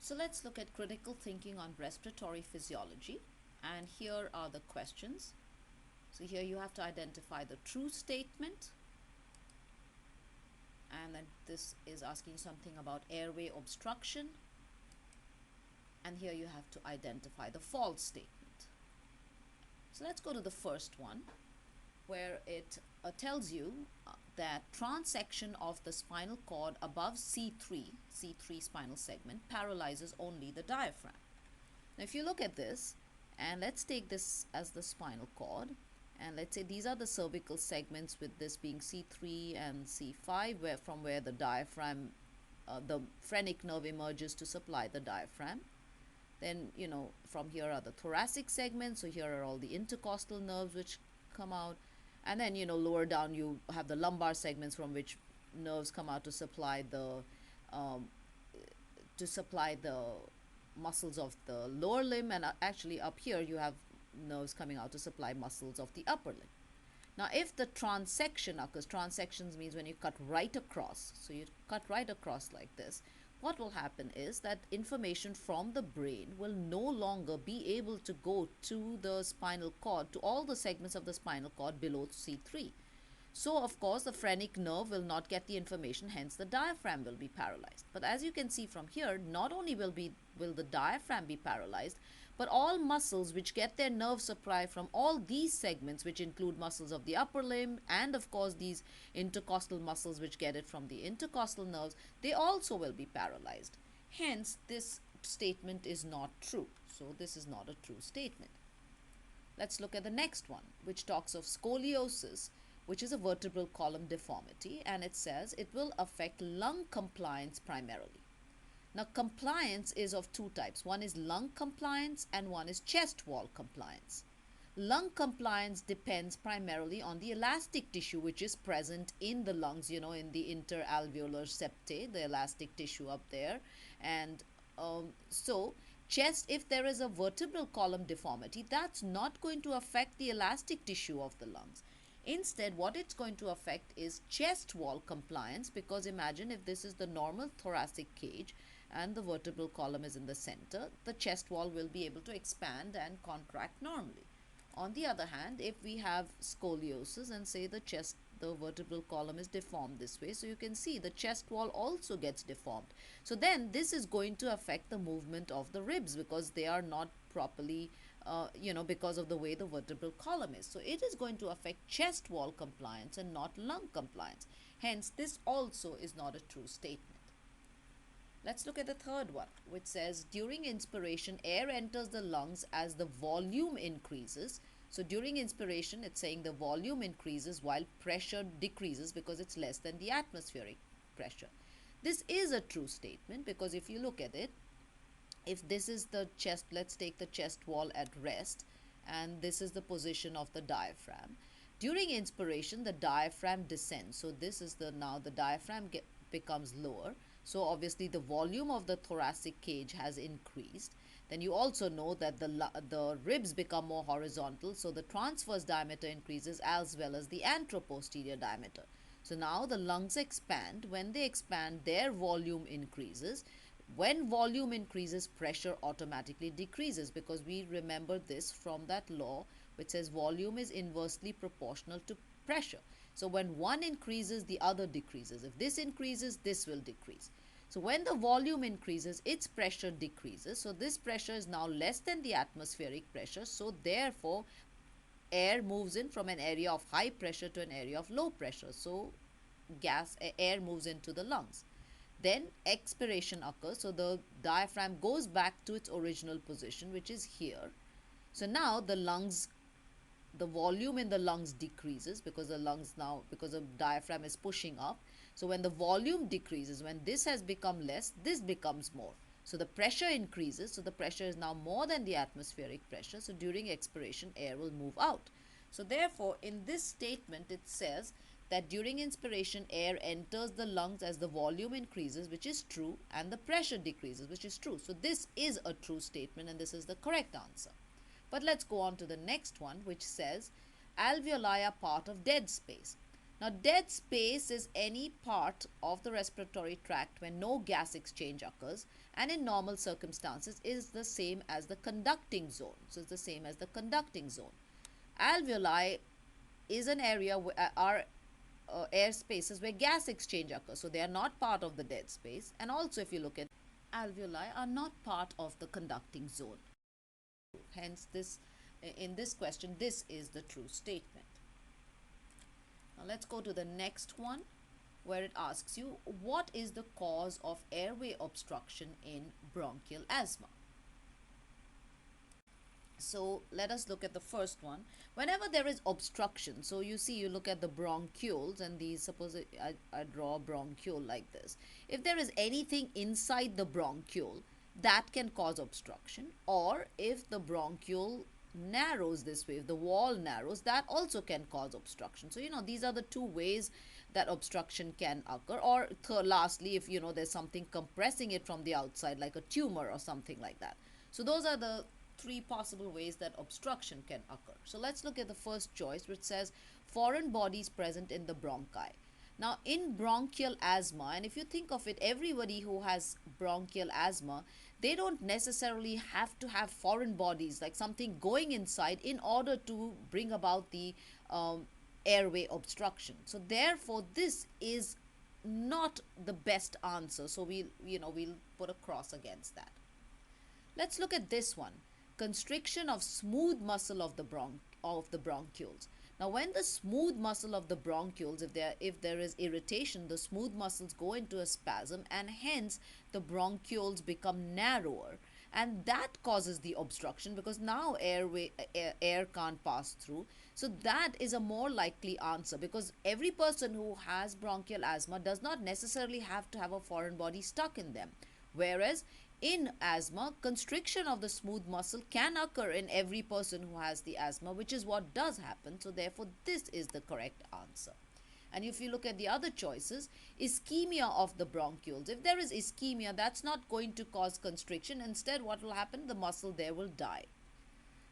So let's look at critical thinking on respiratory physiology. And here are the questions. So here you have to identify the true statement. And then this is asking something about airway obstruction. And here you have to identify the false statement. So let's go to the first one, where it tells you that transection of the spinal cord above C3 spinal segment paralyzes only the diaphragm. Now if you look at this, and let's take this as the spinal cord, and let's say these are the cervical segments, with this being C3 and C5, from where the diaphragm, the phrenic nerve emerges to supply the diaphragm. Then, from here are the thoracic segments. So here are all the intercostal nerves which come out. And then, lower down you have the lumbar segments from which nerves come out to supply the muscles of the lower limb. And actually up here you have nerves coming out to supply muscles of the upper limb. Now if the transection occurs, transections means when you cut right across. So you cut right across like this. What will happen is that information from the brain will no longer be able to go to the spinal cord, to all the segments of the spinal cord below C3. So of course the phrenic nerve will not get the information, hence the diaphragm will be paralyzed. But as you can see from here, not only will the diaphragm be paralyzed, but all muscles which get their nerve supply from all these segments, which include muscles of the upper limb and of course these intercostal muscles which get it from the intercostal nerves, they also will be paralyzed. Hence this statement is not true. So this is not a true statement. Let's look at the next one, which talks of scoliosis, which is a vertebral column deformity, and it says it will affect lung compliance primarily. Now compliance is of two types. One is lung compliance and one is chest wall compliance. Lung compliance depends primarily on the elastic tissue which is present in the lungs, in the interalveolar septae, the elastic tissue up there. And so chest, if there is a vertebral column deformity, that's not going to affect the elastic tissue of the lungs. Instead, what it's going to affect is chest wall compliance, because imagine if this is the normal thoracic cage and the vertebral column is in the center, the chest wall will be able to expand and contract normally. On the other hand, if we have scoliosis and say the vertebral column is deformed this way, so you can see the chest wall also gets deformed. So then this is going to affect the movement of the ribs, because they are not properly because of the way the vertebral column is. So it is going to affect chest wall compliance and not lung compliance. Hence, this also is not a true statement. Let's look at the third one, which says during inspiration, air enters the lungs as the volume increases. So during inspiration, it's saying the volume increases while pressure decreases because it's less than the atmospheric pressure. This is a true statement, because if you look at it, if this is the chest, let's take the chest wall at rest, and this is the position of the diaphragm. During inspiration, the diaphragm descends. So this is now the diaphragm becomes lower. So obviously the volume of the thoracic cage has increased. Then you also know that the ribs become more horizontal. So the transverse diameter increases as well as the anteroposterior diameter. So now the lungs expand. When they expand, their volume increases. When volume increases, pressure automatically decreases, because we remember this from that law which says volume is inversely proportional to pressure. So when one increases, the other decreases. If this increases, this will decrease. So when the volume increases, its pressure decreases. So this pressure is now less than the atmospheric pressure. So therefore, air moves in from an area of high pressure to an area of low pressure. So air moves into the lungs. Then expiration occurs. So the diaphragm goes back to its original position, which is here. So now the volume in the lungs decreases, because the diaphragm is pushing up. So when the volume decreases, when this has become less, this becomes more. So the pressure increases. So the pressure is now more than the atmospheric pressure. So during expiration, air will move out. So therefore, in this statement, it says that during inspiration, air enters the lungs as the volume increases, which is true, and the pressure decreases, which is true. So this is a true statement, and this is the correct answer. But let's go on to the next one, which says alveoli are part of dead space. Now, dead space is any part of the respiratory tract when no gas exchange occurs, and in normal circumstances is the same as the conducting zone. So it's the same as the conducting zone. Alveoli is an area where are air spaces where gas exchange occurs. So they are not part of the dead space. And also, if you look at alveoli, are not part of the conducting zone. Hence, this in this question, this is the true statement. Now let's go to the next one, where it asks you, what is the cause of airway obstruction in bronchial asthma? So let us look at the first one. Whenever there is obstruction, so you see, you look at the bronchioles, and these, suppose I draw a bronchiole like this. If there is anything inside the bronchiole, that can cause obstruction, or if the bronchiole narrows this way, if the wall narrows, that also can cause obstruction. So these are the two ways that obstruction can occur. Or lastly, if there's something compressing it from the outside, like a tumor or something like that. So those are the three possible ways that obstruction can occur. So let's look at the first choice, which says foreign bodies present in the bronchi. Now, in bronchial asthma, and if you think of it, everybody who has bronchial asthma, they don't necessarily have to have foreign bodies, like something going inside, in order to bring about the airway obstruction. So therefore, this is not the best answer. So we'll put a cross against that. Let's look at this one. Constriction of smooth muscle of the bronchioles. Now, when the smooth muscle of the bronchioles, if there is irritation, the smooth muscles go into a spasm, and hence the bronchioles become narrower, and that causes the obstruction, because now air can't pass through. So that is a more likely answer, because every person who has bronchial asthma does not necessarily have to have a foreign body stuck in them. Whereas in asthma, constriction of the smooth muscle can occur in every person who has the asthma, which is what does happen. So therefore, this is the correct answer. And if you look at the other choices, ischemia of the bronchioles. If there is ischemia, that's not going to cause constriction. Instead, what will happen? The muscle there will die.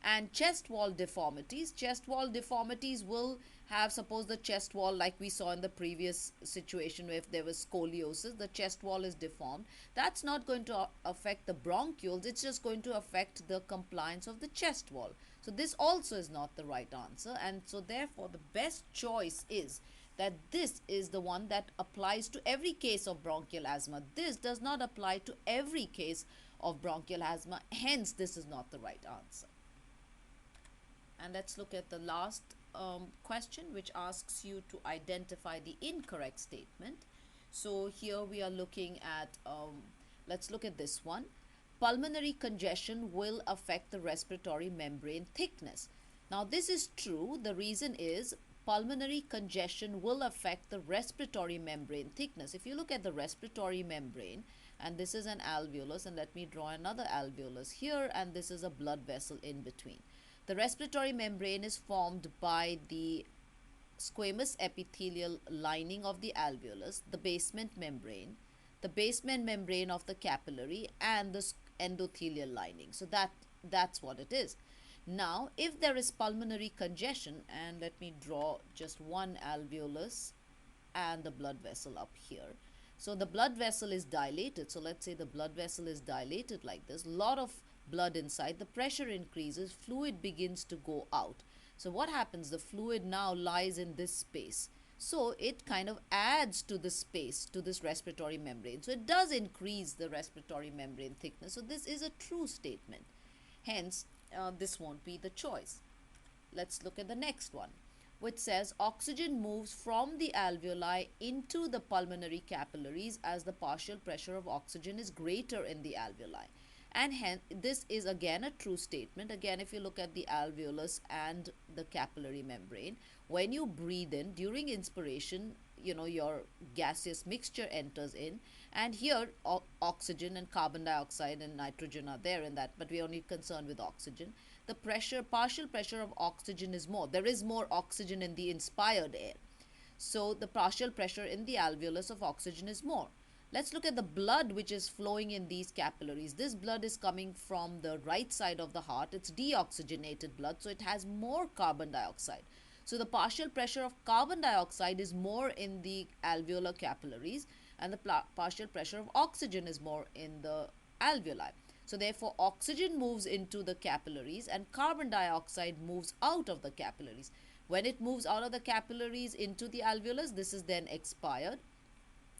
And chest wall deformities. Chest wall deformities will have, suppose the chest wall, like we saw in the previous situation, where if there was scoliosis, the chest wall is deformed. That's not going to affect the bronchioles. It's just going to affect the compliance of the chest wall. So this also is not the right answer. And so therefore, the best choice is that this is the one that applies to every case of bronchial asthma. This does not apply to every case of bronchial asthma. Hence, this is not the right answer. And let's look at the last question, which asks you to identify the incorrect statement. So here we are looking at, let's look at this one. Pulmonary congestion will affect the respiratory membrane thickness. Now, this is true. The reason is pulmonary congestion will affect the respiratory membrane thickness. If you look at the respiratory membrane, and this is an alveolus, and let me draw another alveolus here, and this is a blood vessel in between. The respiratory membrane is formed by the squamous epithelial lining of the alveolus, the basement membrane of the capillary, and the endothelial lining. So that's what it is. Now, if there is pulmonary congestion, and let me draw just one alveolus and the blood vessel up here. So the blood vessel is dilated. So let's say the blood vessel is dilated like this. A lot of blood inside, the pressure increases, fluid begins to go out. So what happens? The fluid now lies in this space. So it kind of adds to the space, to this respiratory membrane. So it does increase the respiratory membrane thickness. So this is a true statement. Hence, this won't be the choice. Let's look at the next one, which says oxygen moves from the alveoli into the pulmonary capillaries as the partial pressure of oxygen is greater in the alveoli. And hence, this is again a true statement. Again, if you look at the alveolus and the capillary membrane, when you breathe in, during inspiration, your gaseous mixture enters in, and here oxygen and carbon dioxide and nitrogen are there in that, but we are only concerned with oxygen. The partial pressure of oxygen is more. There is more oxygen in the inspired air. So the partial pressure in the alveolus of oxygen is more. Let's look at the blood which is flowing in these capillaries. This blood is coming from the right side of the heart. It's deoxygenated blood, so it has more carbon dioxide. So the partial pressure of carbon dioxide is more in the alveolar capillaries, and the partial pressure of oxygen is more in the alveoli. So therefore oxygen moves into the capillaries and carbon dioxide moves out of the capillaries. When it moves out of the capillaries into the alveolus, this is then expired.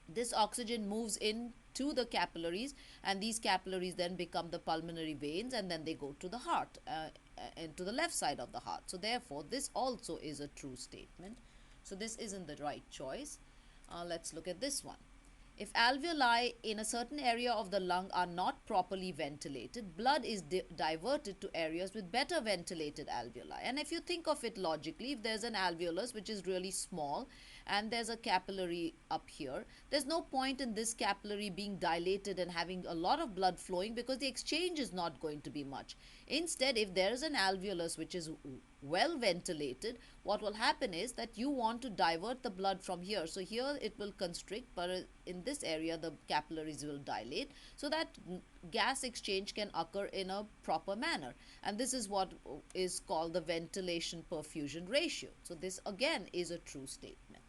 This oxygen moves into the capillaries, and these capillaries then become the pulmonary veins, and then they go to the heart, into the left side of the heart. So therefore this also is a true statement. So this isn't the right choice. Let's look at this one. If alveoli in a certain area of the lung are not properly ventilated, blood is diverted to areas with better ventilated alveoli. And if you think of it logically, if there's an alveolus which is really small and there's a capillary up here, there's no point in this capillary being dilated and having a lot of blood flowing, because the exchange is not going to be much. Instead, if there is an alveolus which is well ventilated, what will happen is that you want to divert the blood from here. So here it will constrict, but in this area the capillaries will dilate, so that gas exchange can occur in a proper manner. And this is what is called the ventilation perfusion ratio. So this again is a true statement.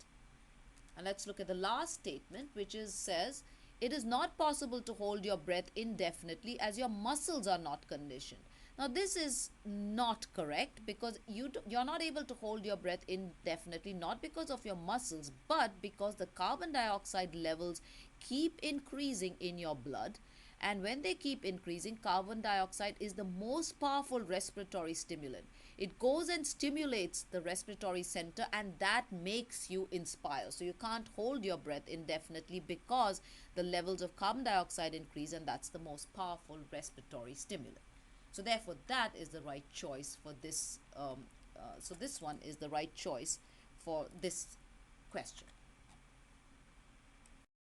And let's look at the last statement, which says, it is not possible to hold your breath indefinitely as your muscles are not conditioned. Now this is not correct, because you're not able to hold your breath indefinitely, not because of your muscles, but because the carbon dioxide levels keep increasing in your blood. And when they keep increasing, carbon dioxide is the most powerful respiratory stimulant. It goes and stimulates the respiratory center, and that makes you inspire. So you can't hold your breath indefinitely because the levels of carbon dioxide increase, and that's the most powerful respiratory stimulant. So therefore that is the right choice for this. So this one is the right choice for this question.